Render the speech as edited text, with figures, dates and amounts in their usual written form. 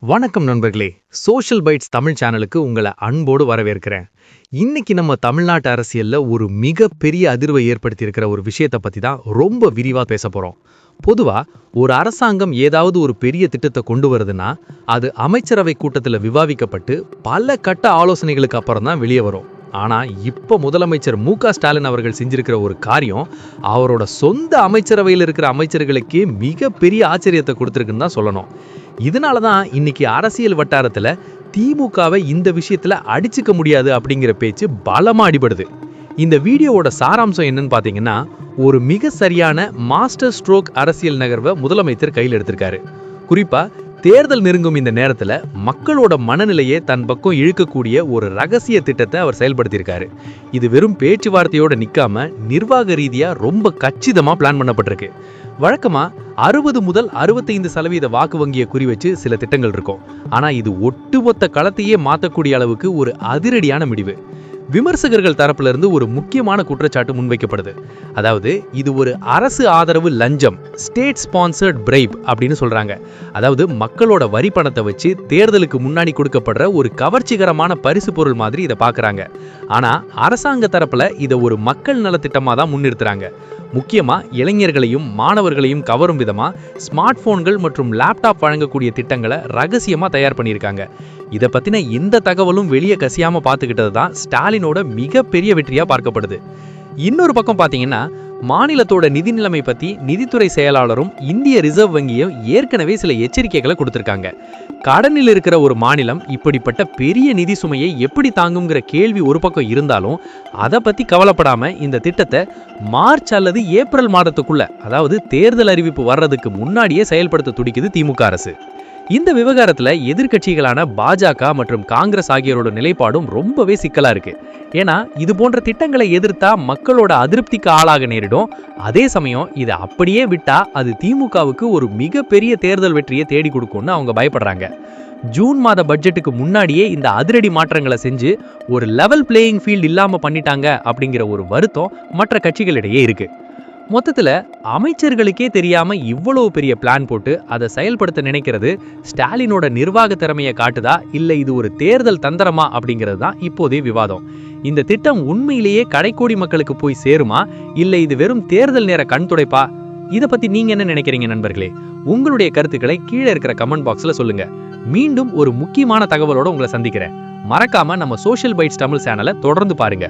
வணக்கம் நண்பர்களே. Social bytes Tamil சேனலுக்கு உங்களை அன்போடு வரவேற்கிறேன். இன்னைக்கு நம்ம தமிழ்நாட்டு அரசியல்ல ஒரு மிகப்பெரிய அதிர்வை ஏற்படுத்தி இருக்கிற ஒரு விஷயத்தை பத்தி தான் ரொம்ப விரிவா பேச போறோம். பொதுவா ஒரு அரசாங்கம் ஏதாவது ஒரு பெரிய திட்டத்தை கொண்டு வருதுன்னா அது அமைச்சரவை கூட்டத்தில் விவாதிக்கப்பட்டு பல கட்ட ஆலோசனைகளுக்கு அப்புறம் தான் வெளியே வரும். ஆனா இப்ப முதலமைச்சர் மு.க.ஸ்டாலின் அவர்கள் செஞ்சிருக்கிற ஒரு காரியம் அவரோட சொந்த அமைச்சரவையில் இருக்கிற அமைச்சர்களுக்கே மிகப்பெரிய ஆச்சரியத்தை கொடுத்திருக்குன்னு தான் சொல்லணும். இதனாலதான் இன்னைக்கு அரசியல் வட்டாரத்துல திமுகவை இந்த விஷயத்துல அடிச்சுக்க முடியாது அப்படிங்கிற பேச்சு பலமா அடிபடுது. இந்த வீடியோவோட சாராம்சம் என்னன்னு பாத்தீங்கன்னா, ஒரு மிக சரியான மாஸ்டர் ஸ்ட்ரோக் அரசியல் நகர்வை முதலமைச்சர் கையில் எடுத்திருக்காரு. குறிப்பா தேர்தல் நெருங்கும் இந்த நேரத்துல மக்களோட மனநிலையை தன் பக்கம் இழுக்கக்கூடிய ஒரு ரகசிய திட்டத்தை அவர் செயல்படுத்தியிருக்காரு. இது வெறும் பேச்சுவார்த்தையோட நிக்காம நிர்வாக ரீதியா ரொம்ப கச்சிதமா பிளான் பண்ணப்பட்டிருக்கு. வழக்கமா 60 முதல் 65% வாக்கு வங்கியை குறி வச்சு சில திட்டங்கள் இருக்கும். ஆனா இது ஒட்டுமொத்த களத்தையே மாத்தக்கூடிய அளவுக்கு ஒரு அதிரடியான முடிவு. விமர்சகர்கள் தரப்புல இருந்து ஒரு முக்கியமான குற்றச்சாட்டு முன்வைக்கப்படுது. அதாவது இது ஒரு அரசு ஆதரவு லஞ்சம், ஸ்டேட் ஸ்பான்சர்ட் பிரைப் அப்படின்னு சொல்றாங்க. அதாவது மக்களோட வரி பணத்தை வச்சு தேர்தலுக்கு முன்னாடி கொடுக்கப்படுற ஒரு கவர்ச்சிகரமான பரிசு பொருள் மாதிரி இதை பாக்குறாங்க. ஆனா அரசாங்க தரப்புல இதை ஒரு மக்கள் நலத்திட்டமா தான் முன்னிறுத்துறாங்க. முக்கியமா இளைஞர்களையும் மாணவர்களையும் கவரும் விதமா ஸ்மார்ட் போன்கள் மற்றும் லேப்டாப் வழங்கக்கூடிய திட்டங்களை ரகசியமா தயார் பண்ணியிருக்காங்க. இதை பத்தின இந்த தகவலும் வெளியே கசியாம பார்த்துக்கிட்டது தான் ஸ்டாலினோட மிகப்பெரிய வெற்றியா பார்க்கப்படுது. இன்னொரு பக்கம் பாத்தீங்கன்னா, மாநிலத்தோட நிதி நிலைமை பத்தி நிதித்துறை செயலாளரும் இந்திய ரிசர்வ் வங்கியும் ஏற்கனவே சில எச்சரிக்கைகளை கொடுத்திருக்காங்க. கடனில் இருக்கிற ஒரு மாநிலம் இப்படிப்பட்ட பெரிய நிதி சுமையை எப்படி தாங்குங்கிற கேள்வி ஒரு பக்கம் இருந்தாலும் அதை பத்தி கவலைப்படாம இந்த திட்டத்தை மார்ச் அல்லது ஏப்ரல் மாதத்துக்குள்ள, அதாவது தேர்தல் அறிவிப்பு வர்றதுக்கு முன்னாடியே செயல்படுத்த துடிக்குது திமுக அரசு. இந்த விவகாரத்துல எதிர்க்கட்சிகளான பாஜக மற்றும் காங்கிரஸ் ஆகியோரோட நிலைப்பாடும் ரொம்பவே சிக்கலா இருக்கு. ஏன்னா இது போன்ற திட்டங்களை எதிர்த்தா மக்களோட அதிருப்திக்கு ஆளாக நேரிடும். அதே சமயம் இதை அப்படியே விட்டா அது திமுகவுக்கு ஒரு மிகப்பெரிய தேர்தல் வெற்றியை தேடி கொடுக்கும்னு அவங்க பயப்படுறாங்க. ஜூன் மாத பட்ஜெட்டுக்கு முன்னாடியே இந்த அதிரடி மாற்றங்களை செஞ்சு ஒரு லெவல் பிளேயிங் ஃபீல்ட் இல்லாம பண்ணிட்டாங்க அப்படிங்கிற ஒரு வருத்தம் மற்ற கட்சிகளிடையே இருக்கு. மொத்தத்துல அமைச்சர்களுக்கே தெரியாம இவ்வளவு பெரிய பிளான் போட்டு அதை செயல்படுத்த நினைக்கிறது ஸ்டாலினோட நிர்வாக திறமையை காட்டுதா, இல்ல இது ஒரு தேர்தல் தந்திரமா அப்படிங்கிறது தான் இப்போதே விவாதம். இந்த திட்டம் உண்மையிலேயே கடைக்கோடி மக்களுக்கு போய் சேருமா, இல்ல இது வெறும் தேர்தல் நேர கண் துடைப்பா? இதை பத்தி நீங்க என்ன நினைக்கிறீங்க நண்பர்களே? உங்களுடைய கருத்துக்களை கீழே இருக்கிற கமெண்ட் பாக்ஸ்ல சொல்லுங்க. மீண்டும் ஒரு முக்கியமான தகவலோட உங்களை சந்திக்கிறேன். மறக்காம நம்ம சோஷியல் பைட்ஸ் தமிழ் சேனலை தொடர்ந்து பாருங்க.